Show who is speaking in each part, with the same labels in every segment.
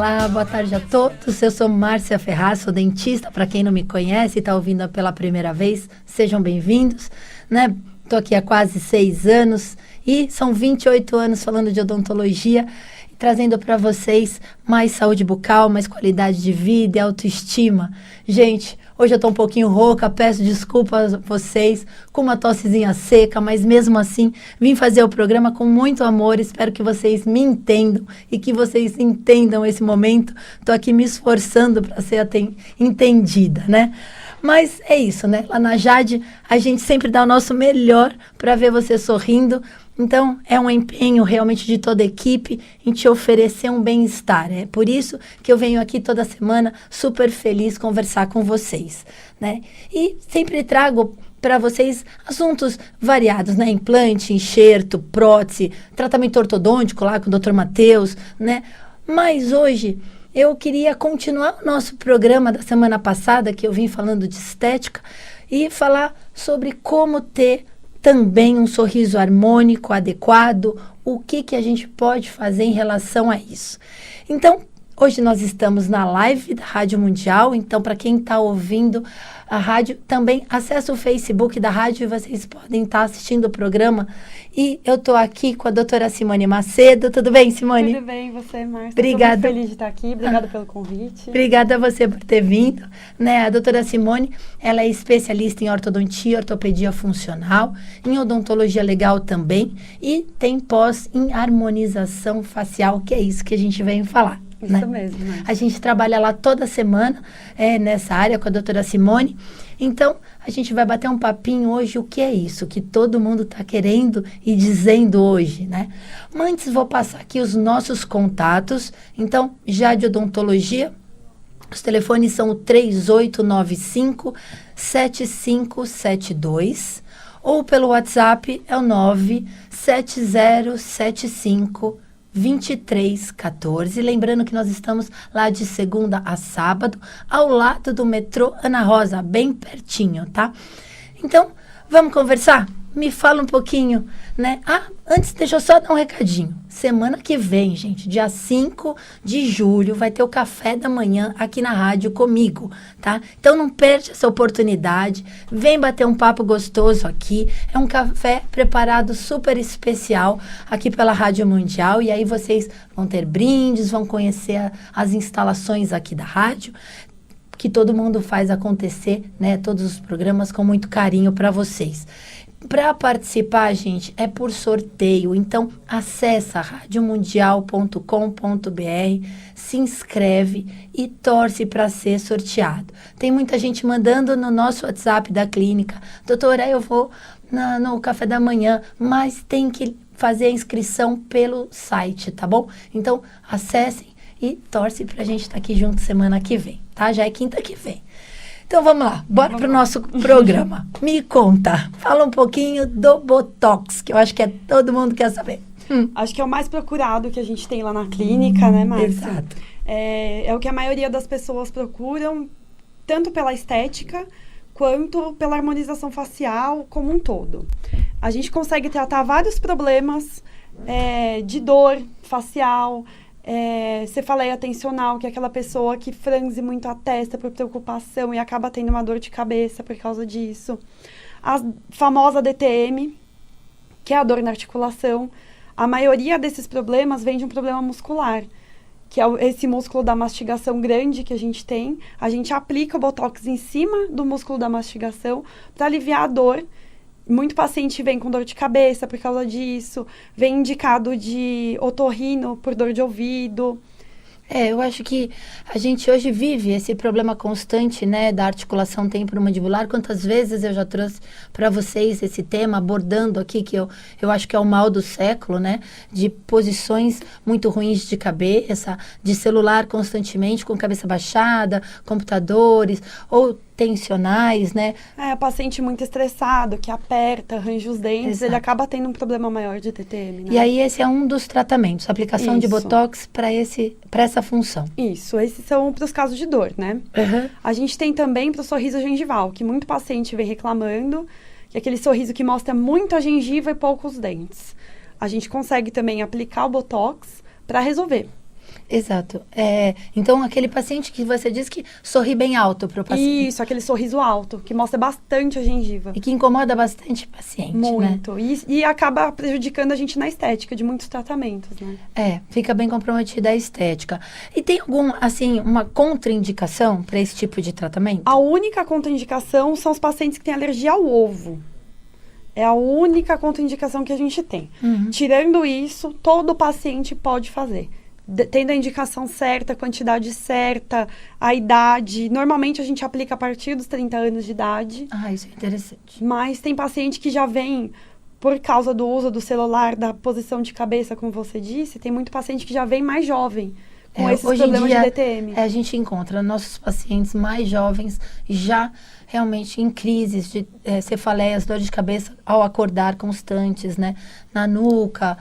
Speaker 1: Olá, boa tarde a todos. Eu sou Márcia Ferraz, sou dentista. Para quem não me conhece e está ouvindo pela primeira vez, sejam bem-vindos. Estou aqui há quase 6 anos e são 28 anos falando de odontologia, trazendo para vocês mais saúde bucal, mais qualidade de vida e autoestima. Gente, hoje eu estou um pouquinho rouca, peço desculpas a vocês, com uma tossezinha seca, mas mesmo assim vim fazer o programa com muito amor, espero que vocês me entendam e que vocês entendam esse momento. Estou aqui me esforçando para ser entendida, né? Mas é isso, né? Lá na Jade, a gente sempre dá o nosso melhor para ver você sorrindo. Então, é um empenho realmente de toda a equipe em te oferecer um bem-estar. É por isso que eu venho aqui toda semana super feliz conversar com vocês, né? E sempre trago para vocês assuntos variados, né? Implante, enxerto, prótese, tratamento ortodôntico lá com o Dr. Matheus, né? Mas hoje eu queria continuar o nosso programa da semana passada, que eu vim falando de estética, e falar sobre como ter também um sorriso harmônico, adequado, o que a gente pode fazer em relação a isso. Então, hoje nós estamos na live da Rádio Mundial, então para quem está ouvindo a rádio, também acessa o Facebook da rádio e vocês podem estar assistindo o programa. E eu estou aqui com a doutora Simone Macedo. Tudo bem, Simone?
Speaker 2: Tudo bem, você, Márcia?
Speaker 1: Obrigada.
Speaker 2: Estou muito feliz de estar aqui. Obrigada pelo convite.
Speaker 1: Obrigada a você por ter vindo, né? A doutora Simone, ela é especialista em ortodontia, ortopedia funcional, em odontologia legal também e tem pós em harmonização facial, que é isso que a gente vem falar.
Speaker 2: Isso, né? Mesmo. Né?
Speaker 1: A gente trabalha lá toda semana nessa área com a doutora Simone. Então, a gente vai bater um papinho hoje, o que é isso que todo mundo está querendo e dizendo hoje, né? Mas antes, vou passar aqui os nossos contatos. Então, já de odontologia, os telefones são o 3895-7572 ou pelo WhatsApp é o 97075-2314. Lembrando que nós estamos lá de segunda a sábado, ao lado do metrô Ana Rosa, bem pertinho, tá? Então, vamos conversar? Me fala um pouquinho, né? Antes, deixa eu só dar um recadinho. Semana que vem, gente, dia 5 de julho, vai ter o café da manhã aqui na rádio comigo, tá? Então, não perde essa oportunidade. Vem bater um papo gostoso aqui. É um café preparado super especial aqui pela Rádio Mundial. E aí, vocês vão ter brindes, vão conhecer as instalações aqui da rádio, que todo mundo faz acontecer, né? Todos os programas com muito carinho para vocês. Para participar, gente, é por sorteio. Então, acessa radiomundial.com.br, se inscreve e torce para ser sorteado. Tem muita gente mandando no nosso WhatsApp da clínica: doutora, eu vou no café da manhã, mas tem que fazer a inscrição pelo site, tá bom? Então, acessem e torce para a gente estar aqui junto semana que vem, tá? Já é quinta que vem. Então, vamos lá, bora para o nosso programa. Me conta, fala um pouquinho do Botox, que eu acho que todo mundo quer saber.
Speaker 2: Acho que é o mais procurado que a gente tem lá na clínica, né, Márcia?
Speaker 1: Exato.
Speaker 2: É o que a maioria das pessoas procuram, tanto pela estética, quanto pela harmonização facial como um todo. A gente consegue tratar vários problemas de dor facial, cefaleia tensional, que é aquela pessoa que franze muito a testa por preocupação e acaba tendo uma dor de cabeça por causa disso. A famosa DTM, que é a dor na articulação. A maioria desses problemas vem de um problema muscular, que é esse músculo da mastigação grande que a gente tem. A gente aplica o Botox em cima do músculo da mastigação para aliviar a dor. Muito paciente vem com dor de cabeça por causa disso, vem indicado de otorrino por dor de ouvido.
Speaker 1: Eu acho que a gente hoje vive esse problema constante, né, da articulação temporomandibular. Quantas vezes eu já trouxe para vocês esse tema, abordando aqui, que eu acho que é o mal do século, né, de posições muito ruins de cabeça, de celular constantemente com cabeça baixada, computadores, ou tensionais, né?
Speaker 2: O paciente muito estressado, que aperta, arranja os dentes, Exato. Ele acaba tendo um problema maior de TTM, né?
Speaker 1: E aí esse é um dos tratamentos, a aplicação de Botox para essa função.
Speaker 2: Isso, esses são para os casos de dor, né?
Speaker 1: Uhum.
Speaker 2: A gente tem também para o sorriso gengival, que muito paciente vem reclamando, que é aquele sorriso que mostra muito a gengiva e poucos dentes. A gente consegue também aplicar o Botox para resolver.
Speaker 1: Exato. Então, aquele paciente que você diz que sorri bem alto para o paciente.
Speaker 2: Isso, aquele sorriso alto, que mostra bastante a gengiva.
Speaker 1: E que incomoda bastante o paciente,
Speaker 2: Muito.
Speaker 1: né?
Speaker 2: E acaba prejudicando a gente na estética de muitos tratamentos, né?
Speaker 1: Fica bem comprometida a estética. E tem uma contraindicação para esse tipo de tratamento?
Speaker 2: A única contraindicação são os pacientes que têm alergia ao ovo. É a única contraindicação que a gente tem. Tirando isso, todo paciente pode fazer. Tendo a indicação certa, a quantidade certa, a idade. Normalmente a gente aplica a partir dos 30 anos de idade.
Speaker 1: Isso é interessante.
Speaker 2: Mas tem paciente que já vem por causa do uso do celular, da posição de cabeça, como você disse. Tem muito paciente que já vem mais jovem com esses problemas de DTM.
Speaker 1: A gente encontra nossos pacientes mais jovens já realmente em crises de cefaleias, dor de cabeça ao acordar constantes, né? Na nuca,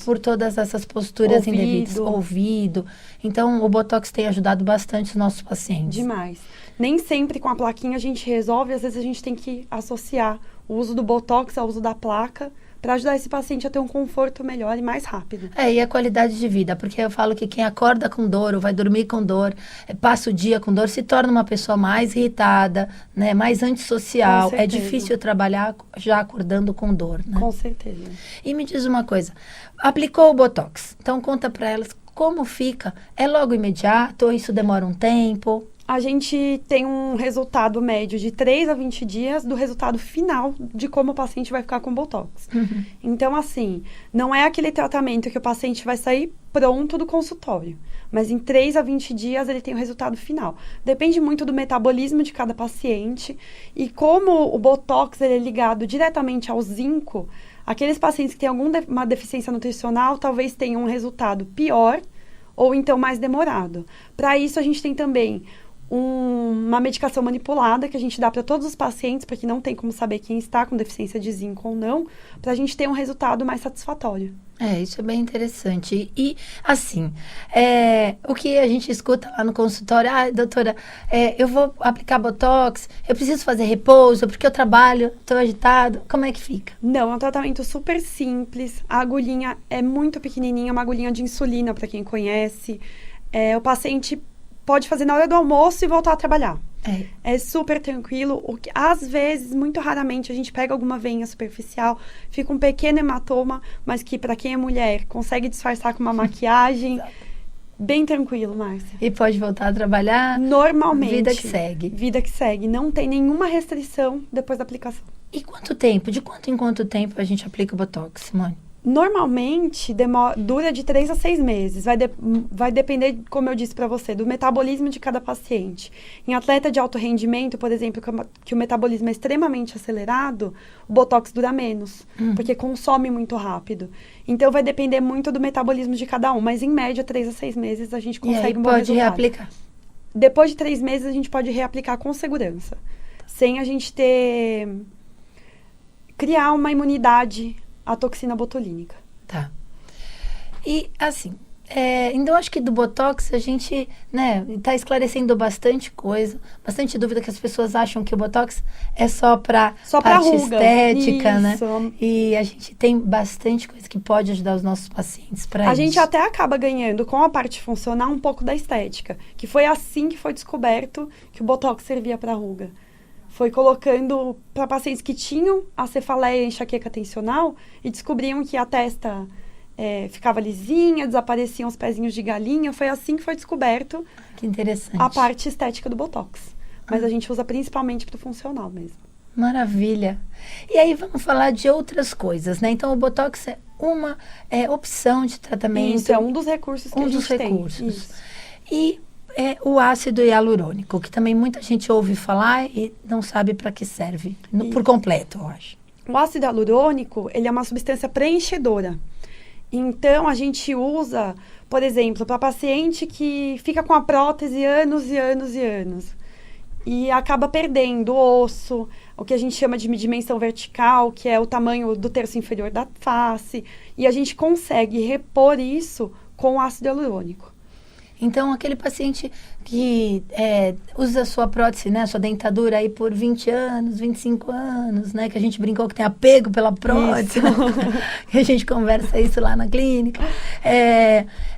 Speaker 1: por todas essas posturas indevidas, ouvido. Então, o Botox tem ajudado bastante os nossos pacientes.
Speaker 2: Demais. Nem sempre com a plaquinha a gente resolve, às vezes a gente tem que associar o uso do Botox ao uso da placa, para ajudar esse paciente a ter um conforto melhor e mais rápido.
Speaker 1: E a qualidade de vida, porque eu falo que quem acorda com dor ou vai dormir com dor, passa o dia com dor, se torna uma pessoa mais irritada, né, mais antissocial. É difícil trabalhar já acordando com dor, né?
Speaker 2: Com certeza.
Speaker 1: E me diz uma coisa, aplicou o Botox, então conta para elas como fica. É logo imediato ou isso demora um tempo?
Speaker 2: A gente tem um resultado médio de 3 a 20 dias do resultado final de como o paciente vai ficar com Botox. Então, assim, não é aquele tratamento que o paciente vai sair pronto do consultório. Mas em 3 a 20 dias ele tem o resultado final. Depende muito do metabolismo de cada paciente. E como o Botox ele é ligado diretamente ao zinco, aqueles pacientes que têm alguma deficiência nutricional talvez tenham um resultado pior ou então mais demorado. Para isso, a gente tem também uma medicação manipulada que a gente dá para todos os pacientes, porque não tem como saber quem está com deficiência de zinco ou não, para a gente ter um resultado mais satisfatório.
Speaker 1: Isso é bem interessante. E, assim, o que a gente escuta lá no consultório, doutora, eu vou aplicar Botox, eu preciso fazer repouso, porque eu trabalho, estou agitado, como é que fica?
Speaker 2: Não, é um tratamento super simples, a agulhinha é muito pequenininha, uma agulhinha de insulina, para quem conhece, o paciente pode fazer na hora do almoço e voltar a trabalhar. É super tranquilo. Às vezes, muito raramente, a gente pega alguma veinha superficial, fica um pequeno hematoma, mas que para quem é mulher, consegue disfarçar com uma maquiagem. Bem tranquilo, Márcia.
Speaker 1: E pode voltar a trabalhar?
Speaker 2: Normalmente.
Speaker 1: Vida que segue.
Speaker 2: Vida que segue. Não tem nenhuma restrição depois da aplicação.
Speaker 1: E quanto tempo? De quanto em quanto tempo a gente aplica o Botox, Simone?
Speaker 2: Normalmente, dura de 3 a 6 meses. Vai depender, como eu disse para você, do metabolismo de cada paciente. Em atleta de alto rendimento, por exemplo, que o metabolismo é extremamente acelerado, o Botox dura menos, porque consome muito rápido. Então, vai depender muito do metabolismo de cada um. Mas, em média, 3 a 6 meses, a gente consegue um bom resultado.
Speaker 1: Pode reaplicar?
Speaker 2: Depois de 3 meses, a gente pode reaplicar com segurança. Sem a gente criar uma imunidade à toxina botulínica.
Speaker 1: Tá. E, assim, então acho que do Botox a gente, né, tá esclarecendo bastante coisa, bastante dúvida, que as pessoas acham que o Botox é só pra parte estética, né? E a gente tem bastante coisa que pode ajudar os nossos pacientes para isso.
Speaker 2: A gente até acaba ganhando com a parte funcional um pouco da estética, que foi assim que foi descoberto que o Botox servia para ruga. Foi colocando para pacientes que tinham a cefaleia e enxaqueca tensional e descobriam que a testa ficava lisinha, desapareciam os pezinhos de galinha. Foi assim que foi descoberto.
Speaker 1: Que interessante.
Speaker 2: A parte estética do Botox. Mas a gente usa principalmente para o funcional mesmo.
Speaker 1: Maravilha. E aí vamos falar de outras coisas, né? Então o Botox é uma opção de tratamento.
Speaker 2: Isso, é um dos recursos que a gente tem.
Speaker 1: Um dos recursos. E o ácido hialurônico, que também muita gente ouve falar e não sabe para que serve, por completo, eu acho.
Speaker 2: O ácido hialurônico, ele é uma substância preenchedora. Então, a gente usa, por exemplo, para paciente que fica com a prótese anos e anos e anos. E acaba perdendo o osso, o que a gente chama de dimensão vertical, que é o tamanho do terço inferior da face. E a gente consegue repor isso com ácido hialurônico.
Speaker 1: Então, aquele paciente que usa sua prótese, né, sua dentadura aí por 20 anos, 25 anos, né, que a gente brincou que tem apego pela prótese, né, que a gente conversa isso lá na clínica,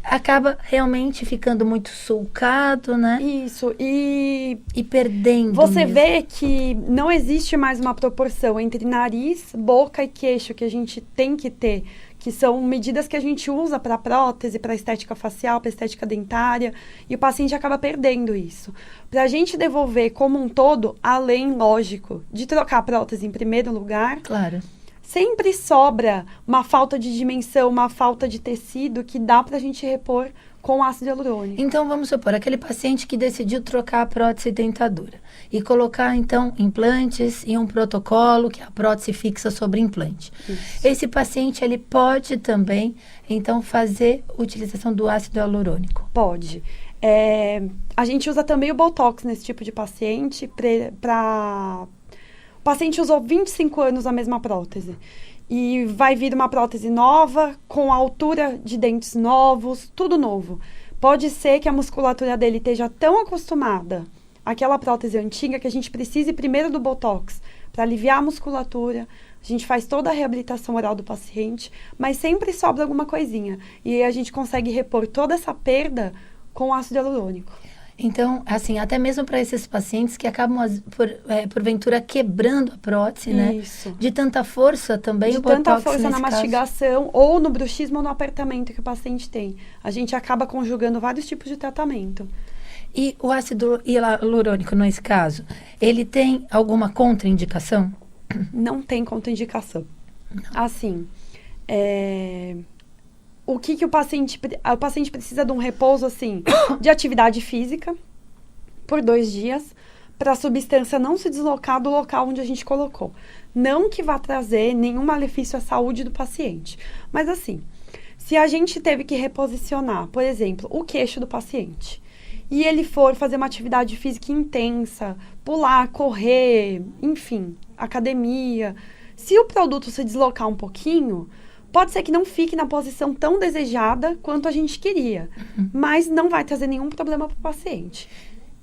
Speaker 1: acaba realmente ficando muito sulcado, né?
Speaker 2: Isso, e
Speaker 1: perdendo
Speaker 2: você
Speaker 1: mesmo.
Speaker 2: vê que não existe mais uma proporção entre nariz, boca e queixo que a gente tem que ter, que são medidas que a gente usa para prótese, para estética facial, para estética dentária, e o paciente acaba perdendo isso. Para a gente devolver como um todo, além, lógico, de trocar a prótese em primeiro lugar,
Speaker 1: Claro.
Speaker 2: sempre sobra uma falta de dimensão, uma falta de tecido que dá para a gente repor com ácido hialurônico.
Speaker 1: Então, vamos supor, aquele paciente que decidiu trocar a prótese e dentadura e colocar, então, implantes e um protocolo, que é a prótese fixa sobre implante.
Speaker 2: Isso.
Speaker 1: Esse paciente, ele pode também, então, fazer utilização do ácido hialurônico?
Speaker 2: Pode. A gente usa também o Botox nesse tipo de paciente para... O paciente usou 25 anos a mesma prótese. E vai vir uma prótese nova, com a altura de dentes novos, tudo novo. Pode ser que a musculatura dele esteja tão acostumada àquela prótese antiga que a gente precise primeiro do Botox para aliviar a musculatura. A gente faz toda a reabilitação oral do paciente, mas sempre sobra alguma coisinha. E a gente consegue repor toda essa perda com ácido hialurônico.
Speaker 1: Então, assim, até mesmo para esses pacientes que acabam, porventura, quebrando a prótese, né?
Speaker 2: Isso.
Speaker 1: De tanta força também,
Speaker 2: de
Speaker 1: o Botox,
Speaker 2: tanta força na
Speaker 1: nesse caso.
Speaker 2: mastigação, ou no bruxismo ou no apertamento que o paciente tem. A gente acaba conjugando vários tipos de tratamento.
Speaker 1: E o ácido hialurônico, nesse caso, ele tem alguma contraindicação?
Speaker 2: Não tem contraindicação. Assim, o que o paciente precisa de um repouso, assim, de atividade física por 2 dias, para a substância não se deslocar do local onde a gente colocou. Não que vá trazer nenhum malefício à saúde do paciente. Mas assim, se a gente teve que reposicionar, por exemplo, o queixo do paciente, e ele for fazer uma atividade física intensa, pular, correr, enfim, academia, se o produto se deslocar um pouquinho, pode ser que não fique na posição tão desejada quanto a gente queria, mas não vai trazer nenhum problema para o paciente.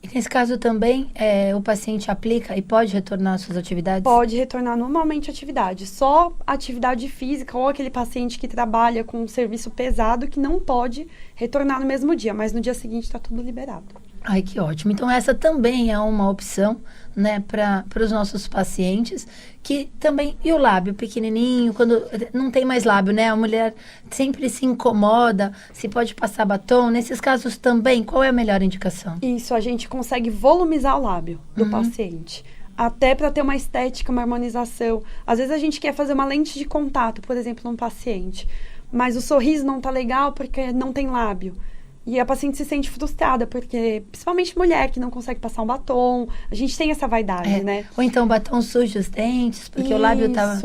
Speaker 1: E nesse caso também, o paciente aplica e pode retornar às suas atividades?
Speaker 2: Pode retornar normalmente à atividade. Só atividade física ou aquele paciente que trabalha com um serviço pesado que não pode retornar no mesmo dia, mas no dia seguinte está tudo liberado.
Speaker 1: Ai, que ótimo. Então, essa também é uma opção, né, para os nossos pacientes, que também... E o lábio pequenininho, quando não tem mais lábio, né? A mulher sempre se incomoda, se pode passar batom. Nesses casos também, qual é a melhor indicação?
Speaker 2: Isso, a gente consegue volumizar o lábio do paciente. Até para ter uma estética, uma harmonização. Às vezes a gente quer fazer uma lente de contato, por exemplo, num paciente. Mas o sorriso não tá legal porque não tem lábio. E a paciente se sente frustrada, porque, principalmente mulher que não consegue passar um batom, a gente tem essa vaidade, né?
Speaker 1: Ou então batom suja os dentes, porque o lábio tá...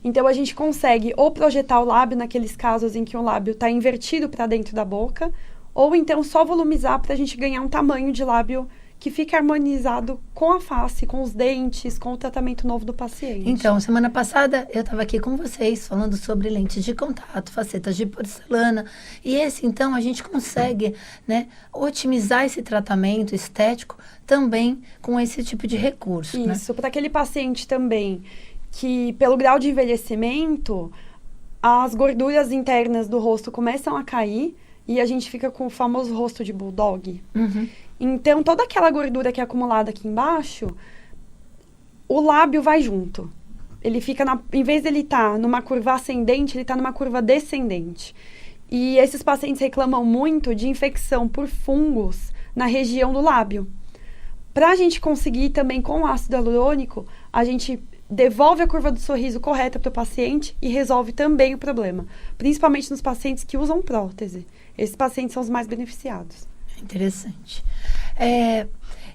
Speaker 2: Então, a gente consegue ou projetar o lábio naqueles casos em que o lábio está invertido para dentro da boca, ou então só volumizar para a gente ganhar um tamanho de lábio que fica harmonizado com a face, com os dentes, com o tratamento novo do paciente.
Speaker 1: Então, semana passada eu estava aqui com vocês falando sobre lentes de contato, facetas de porcelana. E então, a gente consegue, né, otimizar esse tratamento estético também com esse tipo de recurso.
Speaker 2: Isso, para aquele paciente também que, pelo grau de envelhecimento, as gorduras internas do rosto começam a cair e a gente fica com o famoso rosto de bulldog. Então, toda aquela gordura que é acumulada aqui embaixo, o lábio vai junto. Ele fica, em vez dele estar numa curva ascendente, ele está numa curva descendente. E esses pacientes reclamam muito de infecção por fungos na região do lábio. Para a gente conseguir também com o ácido hialurônico, a gente devolve a curva do sorriso correta para o paciente e resolve também o problema. Principalmente nos pacientes que usam prótese. Esses pacientes são os mais beneficiados.
Speaker 1: Interessante.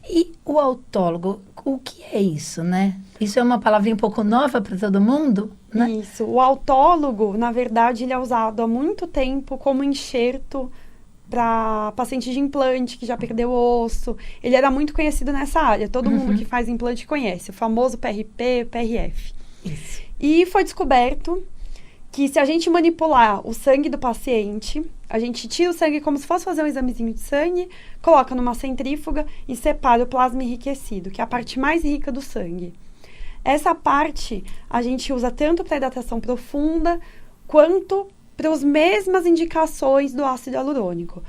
Speaker 1: E o autólogo, o que é isso, né? Isso é uma palavrinha um pouco nova para todo mundo, né?
Speaker 2: Isso. O autólogo, na verdade, ele é usado há muito tempo como enxerto para paciente de implante que já perdeu osso. Ele era muito conhecido nessa área. Todo mundo que faz implante conhece. O famoso PRP, PRF.
Speaker 1: Isso.
Speaker 2: E foi descoberto que se a gente manipular o sangue do paciente, a gente tira o sangue como se fosse fazer um examezinho de sangue, coloca numa centrífuga e separa o plasma enriquecido, que é a parte mais rica do sangue. Essa parte a gente usa tanto para hidratação profunda, quanto para as mesmas indicações do ácido hialurônico.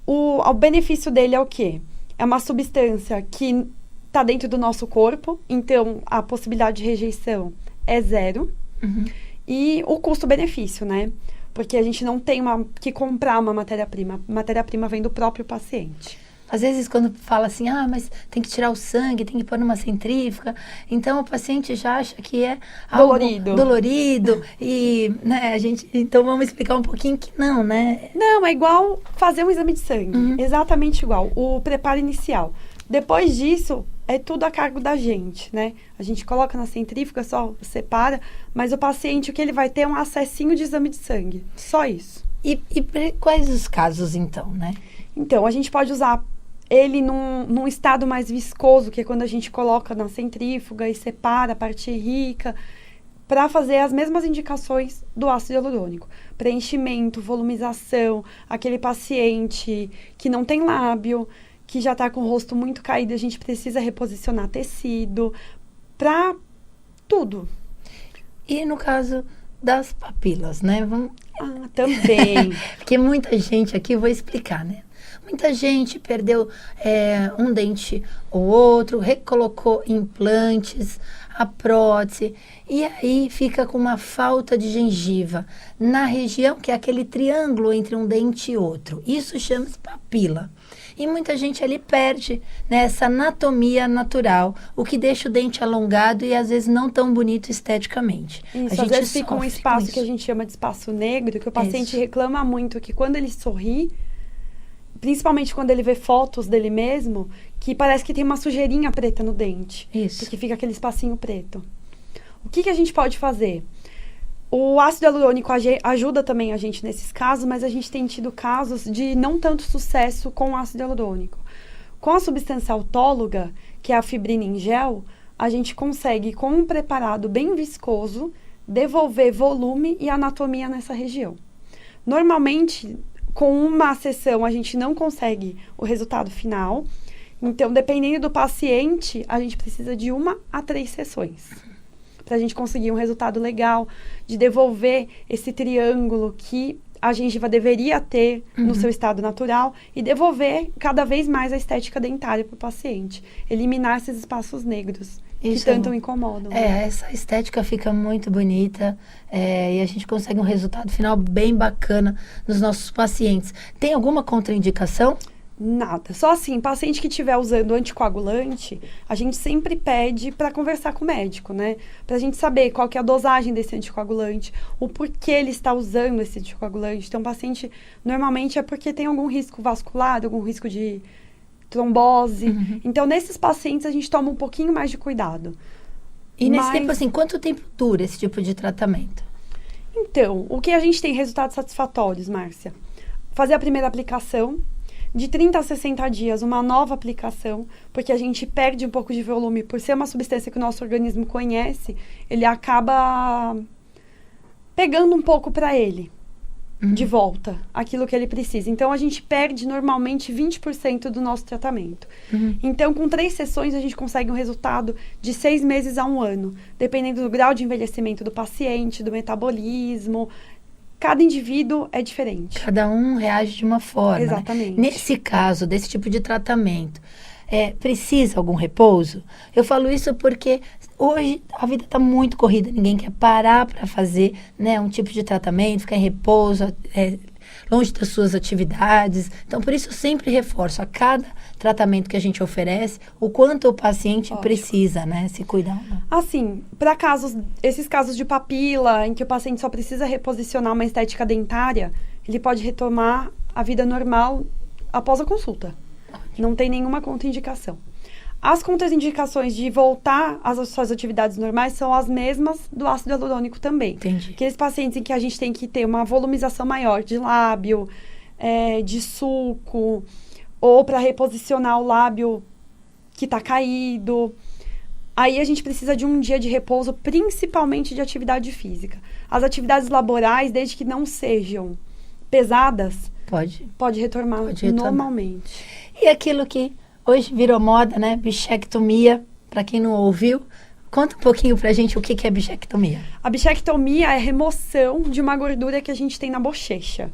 Speaker 2: O benefício dele é o quê? É uma substância que está dentro do nosso corpo, então a possibilidade de rejeição é zero.
Speaker 1: Uhum.
Speaker 2: E o custo-benefício, né? Porque a gente não tem que comprar uma matéria-prima. A matéria-prima vem do próprio paciente.
Speaker 1: Às vezes, quando fala assim, mas tem que tirar o sangue, tem que pôr numa centrífuga, então o paciente já acha que é algo dolorido. E, né, então vamos explicar um pouquinho que não, né?
Speaker 2: Não, é igual fazer um exame de sangue. Uhum. Exatamente igual. O preparo inicial. Depois disso, é tudo a cargo da gente, né? A gente coloca na centrífuga, só separa, mas o paciente, o que ele vai ter é um acessinho de exame de sangue. Só isso.
Speaker 1: E quais os casos, então, né?
Speaker 2: Então, a gente pode usar ele num estado mais viscoso, que é quando a gente coloca na centrífuga e separa a parte rica, para fazer as mesmas indicações do ácido hialurônico. Preenchimento, volumização, aquele paciente que não tem lábio, que já está com o rosto muito caído, a gente precisa reposicionar tecido, para tudo.
Speaker 1: E no caso das papilas, né?
Speaker 2: Também.
Speaker 1: Porque muita gente aqui, vou explicar, né? Muita gente perdeu um dente ou outro, recolocou implantes, a prótese, e aí fica com uma falta de gengiva na região que é aquele triângulo entre um dente e outro. Isso chama-se papila. E muita gente ali perde, né, essa anatomia natural, o que deixa o dente alongado e às vezes não tão bonito esteticamente.
Speaker 2: Isso, às vezes fica um espaço que a gente chama de espaço negro, que o paciente reclama muito, que quando ele sorri, principalmente quando ele vê fotos dele mesmo, que parece que tem uma sujeirinha preta no dente.
Speaker 1: Isso.
Speaker 2: Porque fica aquele espacinho preto. O que a gente pode fazer? O ácido hialurônico ajuda também a gente nesses casos, mas a gente tem tido casos de não tanto sucesso com o ácido hialurônico. Com a substância autóloga, que é a fibrina em gel, a gente consegue, com um preparado bem viscoso, devolver volume e anatomia nessa região. Normalmente, com uma sessão, a gente não consegue o resultado final. Então, dependendo do paciente, a gente precisa de 1 a 3 sessões. Para a gente conseguir um resultado legal, de devolver esse triângulo que a gengiva deveria ter no seu estado natural e devolver cada vez mais a estética dentária para o paciente. Eliminar esses espaços negros que tanto incomodam.
Speaker 1: Essa estética fica muito bonita e a gente consegue um resultado final bem bacana nos nossos pacientes. Tem alguma contraindicação?
Speaker 2: Nada. Só assim, paciente que estiver usando anticoagulante, a gente sempre pede para conversar com o médico, né? Pra gente saber qual que é a dosagem desse anticoagulante, o porquê ele está usando esse anticoagulante. Então, o paciente, normalmente, é porque tem algum risco vascular, algum risco de trombose. Uhum. Então, nesses pacientes, a gente toma um pouquinho mais de cuidado.
Speaker 1: E nesse tempo, assim, quanto tempo dura esse tipo de tratamento?
Speaker 2: Então, o que a gente tem resultados satisfatórios, Márcia? Fazer a primeira aplicação, de 30 a 60 dias, uma nova aplicação, porque a gente perde um pouco de volume. Por ser uma substância que o nosso organismo conhece, ele acaba pegando um pouco para ele, de volta, aquilo que ele precisa. Então, a gente perde normalmente 20% do nosso tratamento. Então, com 3 sessões, a gente consegue um resultado de 6 meses a 1 ano, dependendo do grau de envelhecimento do paciente, do metabolismo. Cada indivíduo é diferente.
Speaker 1: Cada um reage de uma forma.
Speaker 2: Exatamente.
Speaker 1: Né? Nesse caso, desse tipo de tratamento, precisa algum repouso? Eu falo isso porque hoje a vida está muito corrida. Ninguém quer parar para fazer, né, um tipo de tratamento, ficar em repouso, longe das suas atividades. Então, por isso eu sempre reforço a cada tratamento que a gente oferece, o quanto o paciente precisa, né, se cuidar.
Speaker 2: Assim, para esses casos de papila, em que o paciente só precisa reposicionar uma estética dentária, ele pode retomar a vida normal após a consulta. Não tem nenhuma contraindicação. As contraindicações de voltar às suas atividades normais são as mesmas do ácido hialurônico também.
Speaker 1: Entendi.
Speaker 2: Aqueles pacientes em que a gente tem que ter uma volumização maior de lábio, de sulco, ou para reposicionar o lábio que está caído. Aí a gente precisa de um dia de repouso, principalmente de atividade física. As atividades laborais, desde que não sejam pesadas, pode retornar normalmente.
Speaker 1: E aquilo que hoje virou moda, né? Bichectomia, para quem não ouviu, conta um pouquinho pra gente o que é bichectomia.
Speaker 2: A bichectomia é a remoção de uma gordura que a gente tem na bochecha.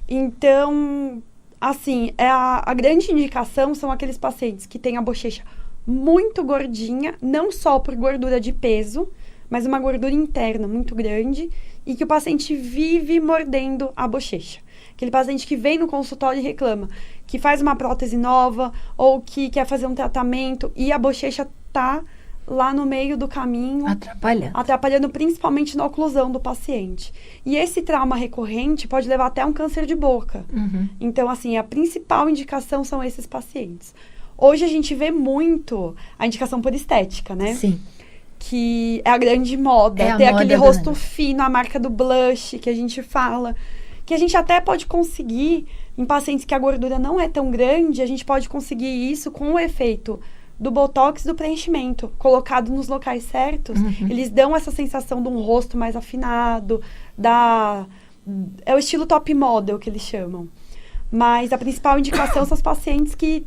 Speaker 2: Então, assim, a grande indicação são aqueles pacientes que têm a bochecha muito gordinha, não só por gordura de peso, mas uma gordura interna muito grande e que o paciente vive mordendo a bochecha. Aquele paciente que vem no consultório e reclama que faz uma prótese nova ou que quer fazer um tratamento e a bochecha tá lá no meio do caminho, atrapalhando principalmente na oclusão do paciente. E esse trauma recorrente pode levar até um câncer de boca. Então, assim, a principal indicação são esses pacientes. Hoje a gente vê muito a indicação por estética, né?
Speaker 1: Sim.
Speaker 2: Que é a grande moda. Ter aquele rosto fino, a marca do blush que a gente fala. Que a gente até pode conseguir, em pacientes que a gordura não é tão grande, a gente pode conseguir isso com o efeito do botox, do preenchimento, colocado nos locais certos. Eles dão essa sensação de um rosto mais afinado, é o estilo top model que eles chamam. Mas a principal indicação são os pacientes que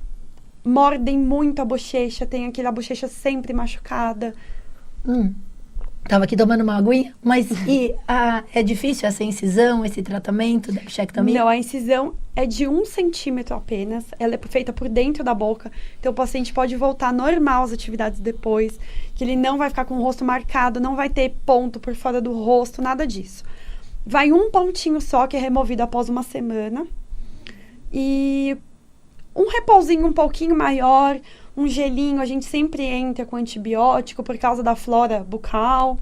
Speaker 2: mordem muito a bochecha, tem a bochecha sempre machucada.
Speaker 1: Tava aqui tomando uma aguinha, mas é difícil essa incisão, esse tratamento da bichectomia?
Speaker 2: Não, a incisão é de 1 centímetro apenas, ela é feita por dentro da boca, então o paciente pode voltar normal às atividades depois, que ele não vai ficar com o rosto marcado, não vai ter ponto por fora do rosto, nada disso. Vai um pontinho só, que é removido após 1 semana, e um repousinho um pouquinho maior, um gelinho, a gente sempre entra com antibiótico por causa da flora bucal,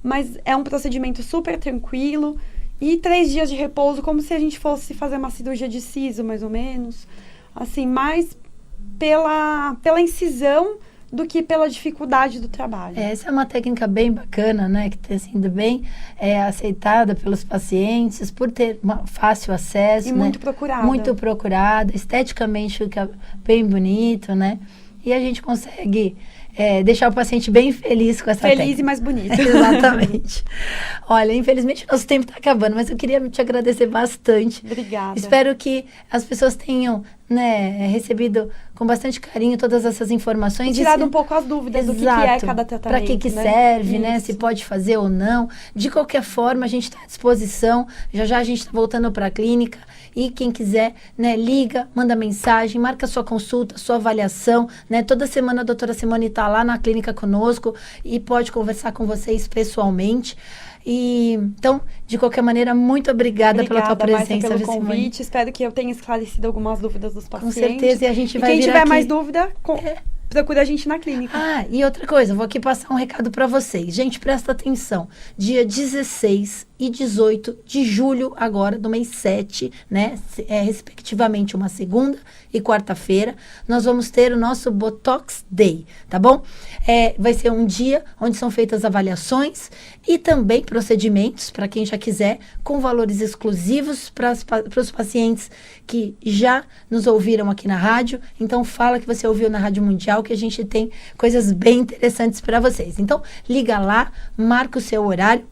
Speaker 2: mas é um procedimento super tranquilo e 3 dias de repouso, como se a gente fosse fazer uma cirurgia de siso, mais ou menos, assim, mais pela incisão do que pela dificuldade do trabalho.
Speaker 1: Essa é uma técnica bem bacana, né, que tem sido bem aceitada pelos pacientes, por ter fácil acesso,
Speaker 2: e
Speaker 1: né?
Speaker 2: Muito procurada.
Speaker 1: Muito procurada, esteticamente fica bem bonito, né? E a gente consegue deixar o paciente bem feliz com essa técnica.
Speaker 2: Feliz e mais bonito.
Speaker 1: Exatamente. Olha, infelizmente nosso tempo está acabando, mas eu queria te agradecer bastante.
Speaker 2: Obrigada.
Speaker 1: Espero que as pessoas tenham, né, recebido com bastante carinho todas essas informações.
Speaker 2: E tirado um pouco as dúvidas do que é cada tratamento.
Speaker 1: Para que serve, né? Se pode fazer ou não. De qualquer forma, a gente está à disposição. Já a gente está voltando para a clínica. E quem quiser, né, liga, manda mensagem, marca sua consulta, sua avaliação, né? Toda semana a doutora Simone está lá na clínica conosco e pode conversar com vocês pessoalmente. Então, de qualquer maneira, muito obrigada pela tua presença,
Speaker 2: pelo convite. Espero que eu tenha esclarecido algumas dúvidas dos pacientes.
Speaker 1: Com certeza, e a gente vai vir aqui.
Speaker 2: Quem tiver mais dúvida, procura a gente na clínica.
Speaker 1: E outra coisa, vou aqui passar um recado para vocês. Gente, presta atenção. Dia 16 e 18 de julho, agora, do mês 7, né? Respectivamente, uma segunda e quarta-feira, nós vamos ter o nosso Botox Day, tá bom? Vai ser um dia onde são feitas avaliações e também procedimentos, para quem já quiser, com valores exclusivos para os pacientes que já nos ouviram aqui na rádio. Então, fala que você ouviu na Rádio Mundial, que a gente tem coisas bem interessantes para vocês. Então, liga lá, marca o seu horário,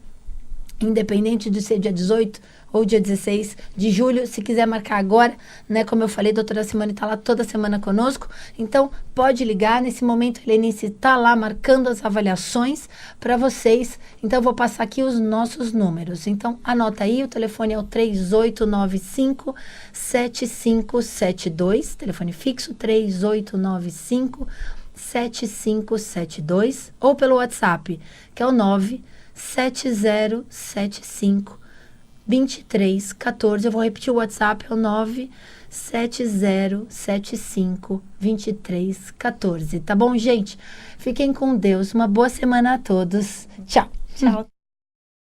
Speaker 1: independente de ser dia 18 ou dia 16 de julho, se quiser marcar agora, né? Como eu falei, a doutora Simone está lá toda semana conosco, então pode ligar. Nesse momento, a Helenice está lá marcando as avaliações para vocês, então eu vou passar aqui os nossos números. Então, anota aí, o telefone é o 3895-7572, telefone fixo, 3895-7572, ou pelo WhatsApp, que é o 97075-2314. Eu vou repetir o WhatsApp, é o 97075-2314. Tá bom, gente? Fiquem com Deus. Uma boa semana a todos. Tchau.
Speaker 2: Tchau.